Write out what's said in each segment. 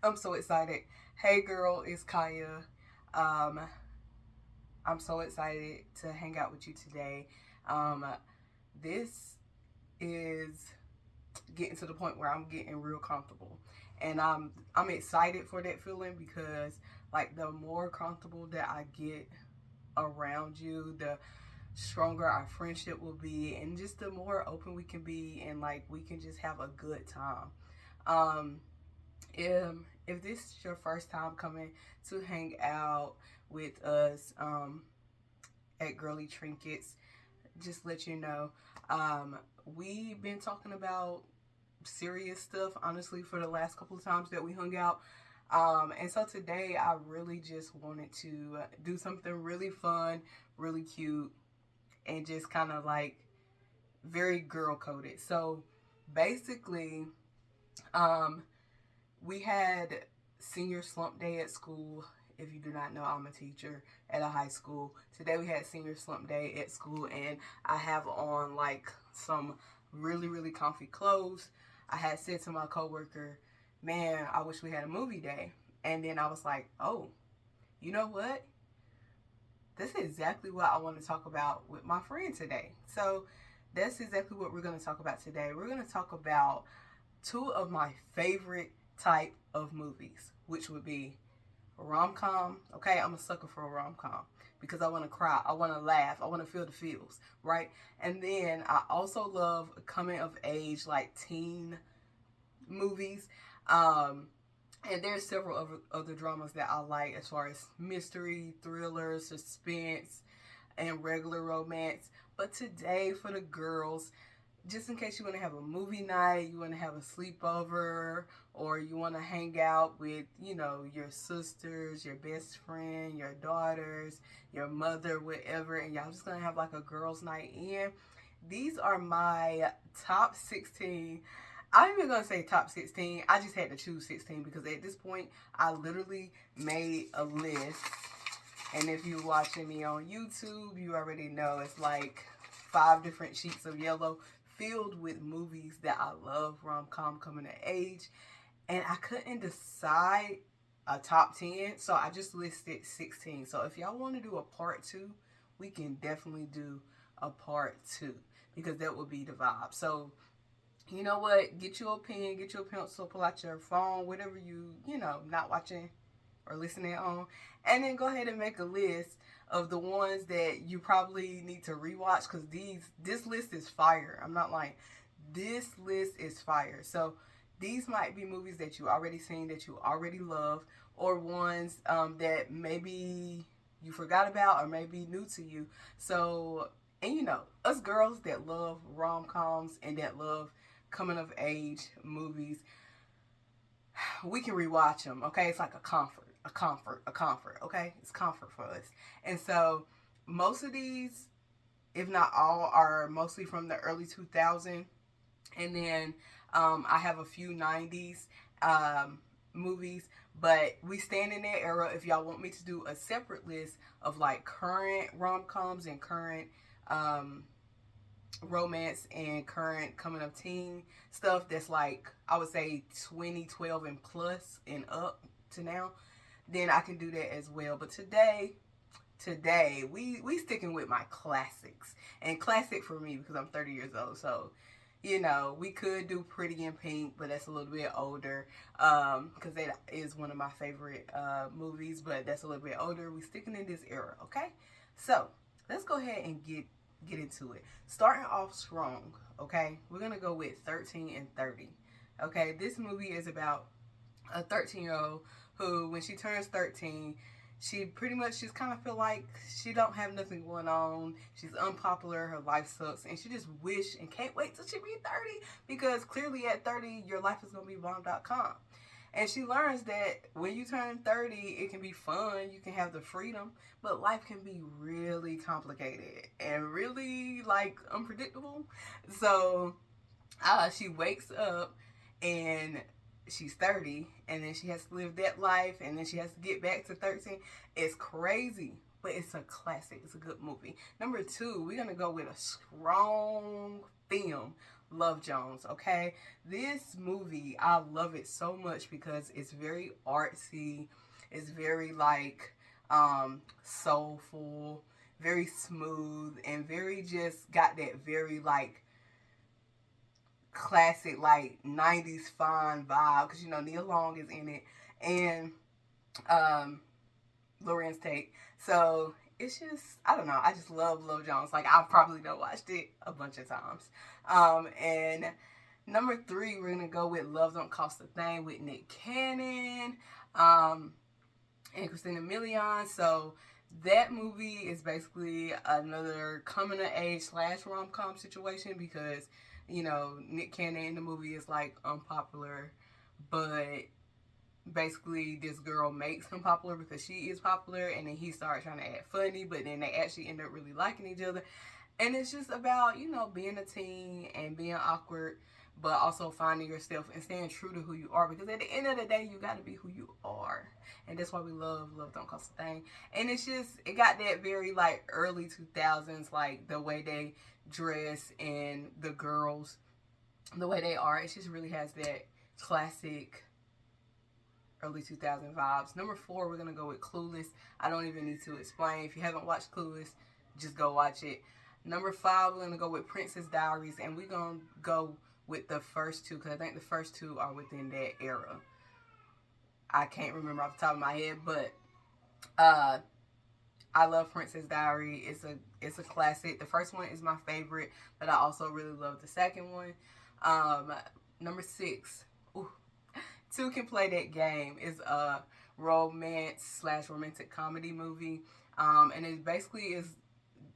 I'm so excited. Hey girl, it's Kaya. Um, I'm so excited to hang out with you today. Um, this is getting to the point where I'm getting real comfortable, and I'm excited for that feeling because like the more comfortable that I get around you, the stronger our friendship will be, and just the more open we can be, and like we can just have a good time. Um, if this is your first time coming to hang out with us at Girly Trinkets, just let you know, um, we've been talking about serious stuff, honestly, for the last couple of times that we hung out. And so today I really just wanted to do something really fun, really cute, and just kind of like very girl coded. So basically, um, we had senior slump day at school. If you do not know, I'm a teacher at a high school. Today we had senior slump day at school, and I have on like some really comfy clothes. I had said to my coworker, "Man, I wish we had a movie day." And then I was like, "Oh, you know what? This is exactly what I want to talk about with my friend today." So that's exactly what we're going to talk about today. We're going to talk about two of my favorite type of movies, which would be rom com. Okay, I'm a sucker for a rom com because I want to cry, I want to laugh, I want to feel the feels, right? And then I also love coming of age, like teen movies. Um, and there's several other dramas that I like as far as mystery, thriller, suspense, and regular romance. But today, for the girls, just in case you want to have a movie night, you want to have a sleepover, or you want to hang out with, your sisters, your best friend, your daughters, your mother, whatever, and y'all just going to have like a girls' night in. These are my top 16. I'm even gonna say top 16. I just had to choose 16 because at this point, I literally made a list. And if you're watching me on YouTube, you already know it's like 5 different sheets of yellow filled with movies that I love, rom com coming of age. And I couldn't decide a top 10, so I just listed 16. So if y'all want to do a part two, we can definitely do a part two because that would be the vibe. So you know what? Get you a pen, get you a pencil, pull out your phone, whatever not watching or listening on, and then go ahead and make a list of the ones that you probably need to rewatch because this list is fire. I'm not lying. This list is fire. So these might be movies that you already seen that you already love, or ones that maybe you forgot about or maybe new to you. So and us girls that love rom coms and that love coming of age movies, we can rewatch them. Okay, it's like a comfort, a comfort, a comfort. Okay, it's comfort for us. And so most of these, if not all, are mostly from the early 2000s, and then I have a few 90s movies. But we stand in that era. If y'all want me to do a separate list of like current rom coms and current um, romance and current coming of teen stuff that's like I would say 2012 and plus and up to now, then I can do that as well. But today we sticking with my classics. And classic for me because I'm 30 years old. So we could do Pretty in Pink, but that's a little bit older. Because that is one of my favorite movies, but that's a little bit older. We sticking in this era, okay? So let's go ahead and get into it. Starting off strong, okay? We're gonna go with 13 and 30. Okay, this movie is about a 13-year-old who, when she turns 13, she pretty much just kind of feel like she don't have nothing going on. She's unpopular. Her life sucks, and she just wish and can't wait till she be 30 because clearly at 30 your life is gonna be bomb.com. And she learns that when you turn 30, it can be fun. You can have the freedom, but life can be really complicated and really like unpredictable. So she wakes up and she's 30, and then she has to live that life, and then she has to get back to 13. It's crazy, but it's a classic. It's a good movie. Number two, we're going to go with a strong film, Love Jones, okay? This movie, I love it so much because it's very artsy. It's very like soulful, very smooth, and very just got that very like classic like 90s fine vibe because you know Neil Long is in it and um Lorenz Tate. So it's just I don't know. I just love Jones. Like I've probably done watched it a bunch of times. And number three, we're gonna go with Love Don't Cost a Thing with Nick Cannon and Christina Milian. So that movie is basically another coming of age slash rom com situation because you know Nick Cannon in the movie is like unpopular, but basically this girl makes him popular because she is popular and then he starts trying to act funny but then they actually end up really liking each other and it's just about you know being a teen and being awkward but also finding yourself and staying true to who you are because at the end of the day you got to be who you are and that's why we love don't cost a thing and it's just it got that very like early 2000s like the way they dress and the girls the way they are it just really has that classic early 2000 vibes. Number four, we're gonna go with Clueless. I don't even need to explain. If you haven't watched Clueless, just go watch it. Number five, we're gonna go with Princess Diaries, and we're gonna go with the first two because I think the first two are within that era. I can't remember off the top of my head, but uh, I love Princess Diary. It's a classic. The first one is my favorite, but I also really love the second one. Um, Number six. Ooh, Two Can Play That Game is a romance slash romantic comedy movie. And it basically is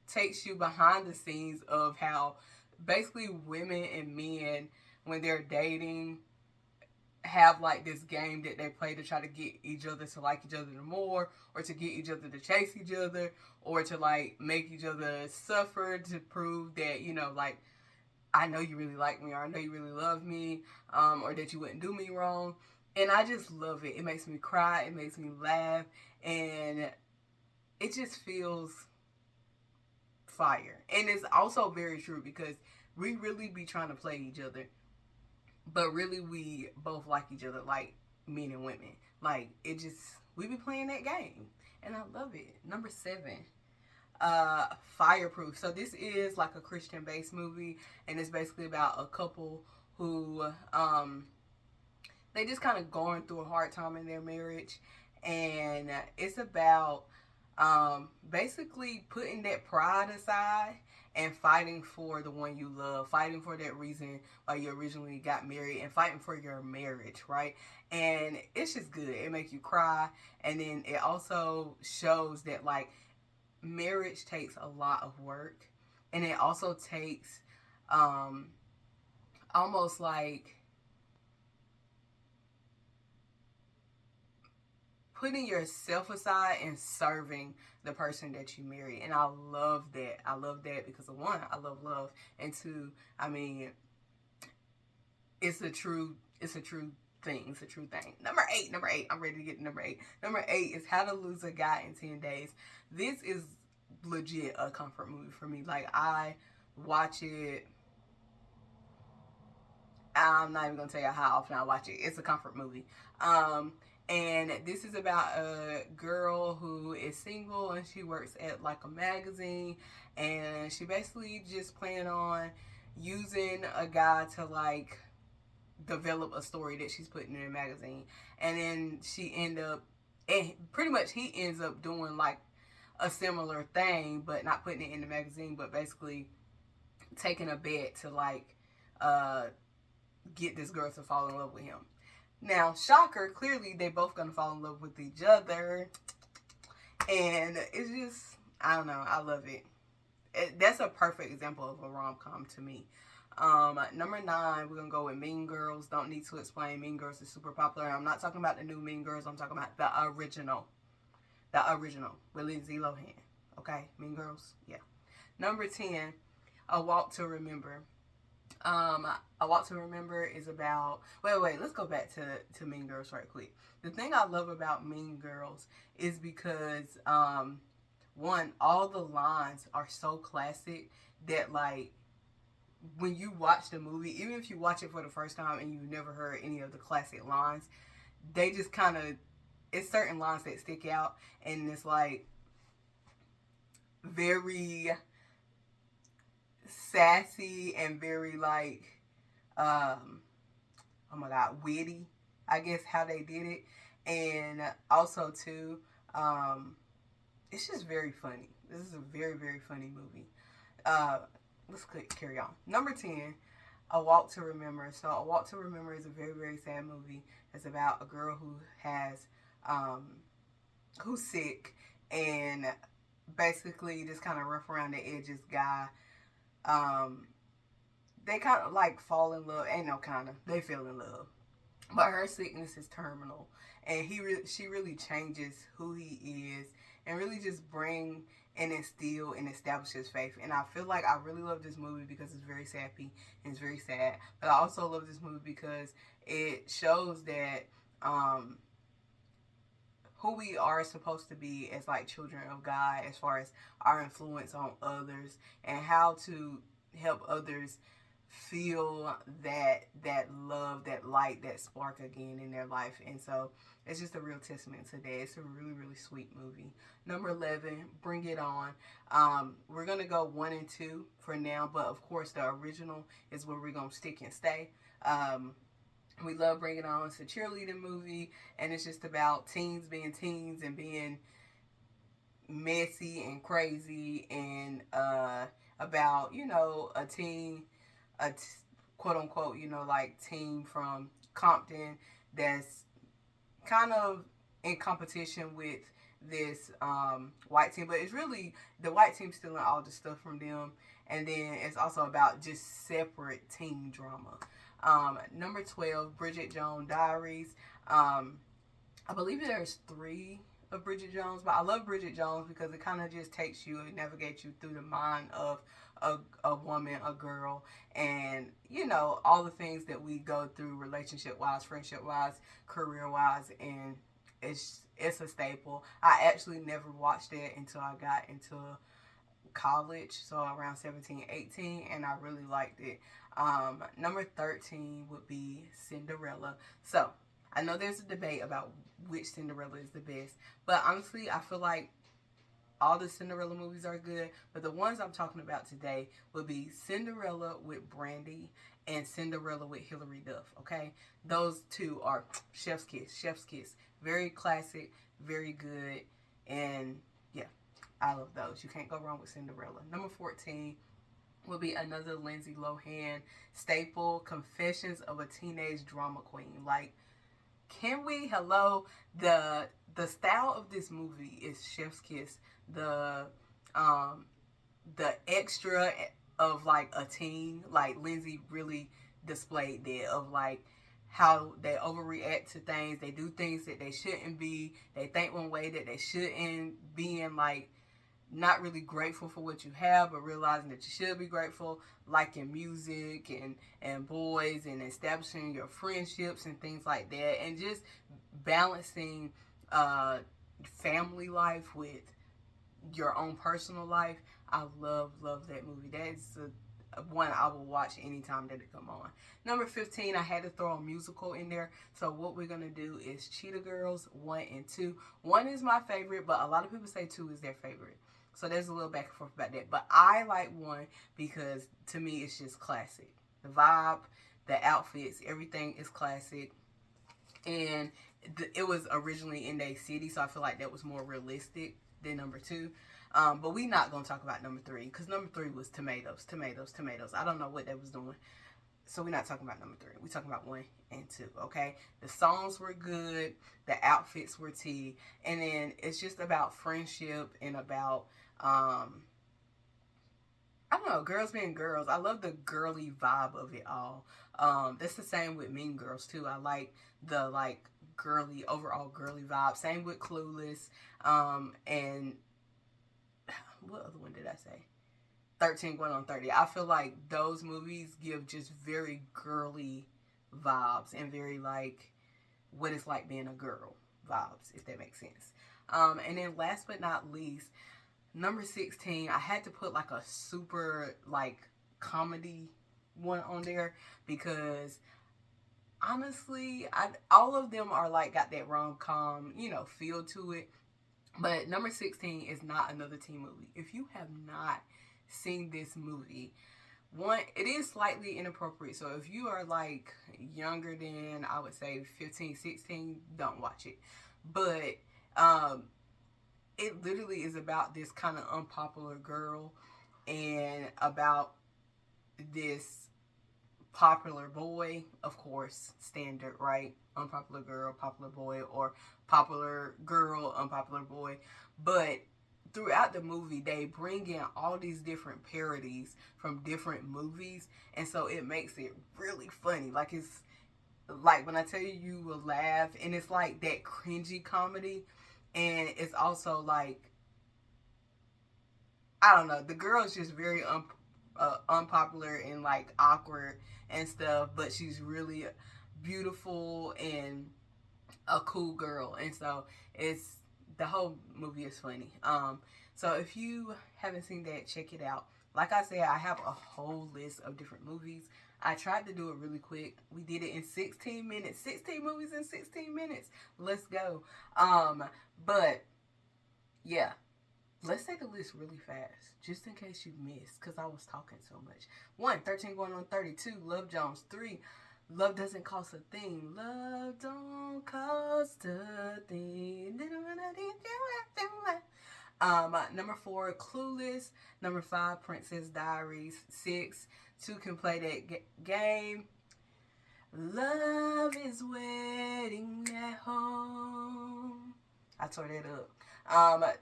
takes you behind the scenes of how basically women and men when they're dating have like this game that they play to try to get each other to like each other more or to get each other to chase each other or to like make each other suffer to prove that you know like I know you really like me or I know you really love me or that you wouldn't do me wrong. And I just love it. It makes me cry. It makes me laugh. And it just feels fire. And it's also very true because we really be trying to play each other. But really we both like each other like men and women. Like it just, we be playing that game. And I love it. Number seven, Fireproof. So this is like a Christian based movie and it's basically about a couple who they just kind of going through a hard time in their marriage and it's about basically putting that pride aside and fighting for the one you love, fighting for that reason why you originally got married and fighting for your marriage, right? And it's just good. It makes you cry and then it also shows that like marriage takes a lot of work and it also takes um almost like putting yourself aside and serving the person that you marry. And I love that. I love that because of one, I love love. And two, I mean, it's a true thing. It's a true thing. Number eight. I'm ready to get to number eight. Number eight is How to Lose a Guy in 10 Days. This is legit a comfort movie for me. Like I watch it. I'm not even gonna tell you how often I watch it. It's a comfort movie. And this is about a girl who is single and she works at like a magazine and she basically just plan on using a guy to like develop a story that she's putting in a magazine. And then she end up and pretty much he ends up doing like a similar thing but not putting it in the magazine but basically taking a bet to like uh get this girl to fall in love with him. Now, shocker, clearly they both gonna fall in love with each other. And it's just, I don't know, I love it. That's a perfect example of a rom-com to me. Number nine, we're gonna go with Mean Girls. Don't need to explain. Mean Girls is super popular. I'm not talking about the new Mean Girls. I'm talking about the original. The original with Lindsay Lohan. Okay, Mean Girls, yeah. Number 10, A Walk to Remember. A Walk to Remember is about wait, let's go back to Mean Girls right quick. The thing I love about Mean Girls is because one, all the lines are so classic that like when you watch the movie, even if you watch it for the first time and you've never heard any of the classic lines, they just kind of, it's certain lines that stick out, and it's like very sassy and very like, um, oh my god, witty, I guess, how they did it. And also too, um, it's just very funny. This is a very, very funny movie. Uh, let's carry on. Number 10, A Walk to Remember. So, A Walk to Remember is a very, very sad movie. It's about a girl who has, who's sick, and basically this kind of rough around the edges guy. Um, they kind of like fall in love. Ain't no kind of. They fell in love. But her sickness is terminal, and she really changes who he is, and really just bring and instill and establish his faith. And I feel like I really love this movie because it's very sappy and it's very sad. But I also love this movie because it shows that um, who we are supposed to be as like children of God, as far as our influence on others and how to help others feel that love, that light, that spark again in their life. And so it's just a real testament to that. It's a really, really sweet movie. Number 11, Bring It On. We're gonna go 1 and 2 for now, but of course the original is where we're gonna stick and stay. We love Bring It On. It's a cheerleading movie, and it's just about teens being teens and being messy and crazy, and about, you know, a teen, quote unquote, you know, like team from Compton that's kind of in competition with this white team, but it's really the white team stealing all the stuff from them, and then it's also about just separate team drama. Number 12, Bridget Jones Diaries. I believe there's 3 of Bridget Jones, but I love Bridget Jones because it kind of just takes you and navigates you through the mind of a woman, a girl, and you know, all the things that we go through relationship wise, friendship wise, career wise, and it's a staple. I actually never watched it until I got into college, so around 17, 18, and I really liked it. Number 13 would be Cinderella. So I know there's a debate about which Cinderella is the best, but honestly, I feel like all the Cinderella movies are good, but the ones I'm talking about today would be Cinderella with Brandy and Cinderella with Hilary Duff. Okay, those two are chef's kiss, chef's kiss. Very classic, very good, and yeah, I love those. You can't go wrong with Cinderella. Number 14 will be another Lindsay Lohan staple, Confessions of a Teenage Drama Queen. Like, can we? Hello, the style of this movie is chef's kiss. Um the extra of like a teen, like Lindsay really displayed that, of like how they overreact to things, they do things that they shouldn't be, they think one way that they shouldn't, being like not really grateful for what you have, but realizing that you should be grateful, liking music and boys, and establishing your friendships and things like that, and just balancing uh, family life with your own personal life. I love that movie. That's one I will watch anytime that it come on. Number 15, I had to throw a musical in there. So what we're gonna do is Cheetah Girls 1 and 2. 1 is my favorite, but a lot of people say 2 is their favorite. So there's a little back and forth about that. But I like 1 because to me it's just classic. The vibe, the outfits, everything is classic. And it was originally in their city, so I feel like that was more realistic than number 2. But we not gonna talk about number 3 because number 3 was tomatoes, tomatoes, tomatoes. I don't know what that was doing, so we're not talking about number 3. We're talking about 1 and 2. Okay, the songs were good, the outfits were tea, and then it's just about friendship and about I don't know, girls being girls. I love the girly vibe of it all. That's the same with Mean Girls too. I like the like girly, overall girly vibe. Same with Clueless. And what other one did I say? 13 going on 30. I feel like those movies give just very girly vibes and very like what it's like being a girl vibes, if that makes sense. And then last but not least, number 16, I had to put like a super like comedy one on there because honestly, all of them are like got that rom-com, feel to it. But number 16 is not another teen movie. If you have not seen this movie, one, it is slightly inappropriate. So if you are like younger than, I would say 15, 16, don't watch it. But um, it literally is about this kind of unpopular girl and about this popular boy, of course, standard, right? Unpopular girl, popular boy, or popular girl, unpopular boy. But throughout the movie, they bring in all these different parodies from different movies, and so it makes it really funny. Like, it's like when I tell you, you will laugh, and it's like that cringy comedy, and it's also like, I don't know, the girl is just very unpopular and like awkward and stuff, but she's really beautiful and a cool girl, and so it's the whole movie is funny. So if you haven't seen that, check it out. Like I said, I have a whole list of different movies. I tried to do it really quick. We did it in 16 minutes. 16 movies in 16 minutes. Let's go. But yeah, let's say the list really fast, just in case you missed, because I was talking so much. 1, 13 going on 32, Love Jones. 3, Love Doesn't Cost a Thing. Love don't cost a thing. Number 4, Clueless. Number 5, Princess Diaries. 6, 2 Can Play That Game. Love is Waiting at Home. I tore that up.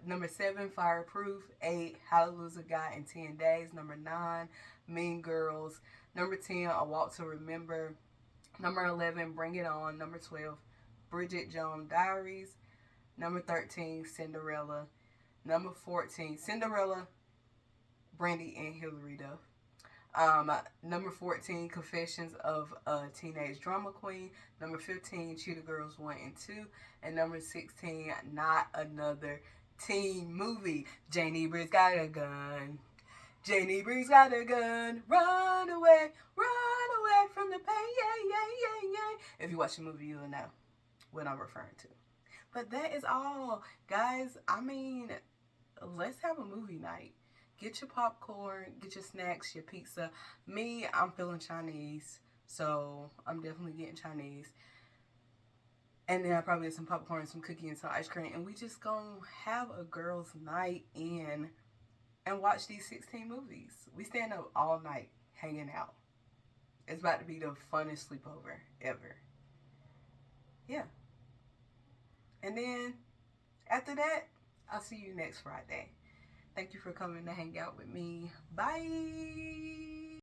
Number 7, Fireproof. 8, How to Lose a Guy in 10 Days. Number 9, Mean Girls. Number 10, A Walk to Remember. Number 11, Bring It On. Number 12, Bridget Jones Diaries. Number 13, Cinderella. Number 14, Cinderella, Brandy and Hilary Duff. Number 14, Confessions of a Teenage Drama Queen. Number 15, Cheetah Girls 1 and 2. And number 16, Not Another Teen Movie. Janie Bree's got a gun. Janie Bree's got a gun. Run away from the pain. Yeah, yeah, yeah, yeah. If you watch the movie, you'll know what I'm referring to. But that is all, guys. I mean, let's have a movie night. Get your popcorn, get your snacks, your pizza. Me, I'm feeling Chinese, so I'm definitely getting Chinese. And then I probably get some popcorn, some cookie, and some ice cream. And we just gonna have a girls' night in and watch these 16 movies. We stand up all night hanging out. It's about to be the funnest sleepover ever. Yeah. And then after that, I'll see you next Friday. Thank you for coming to hang out with me. Bye.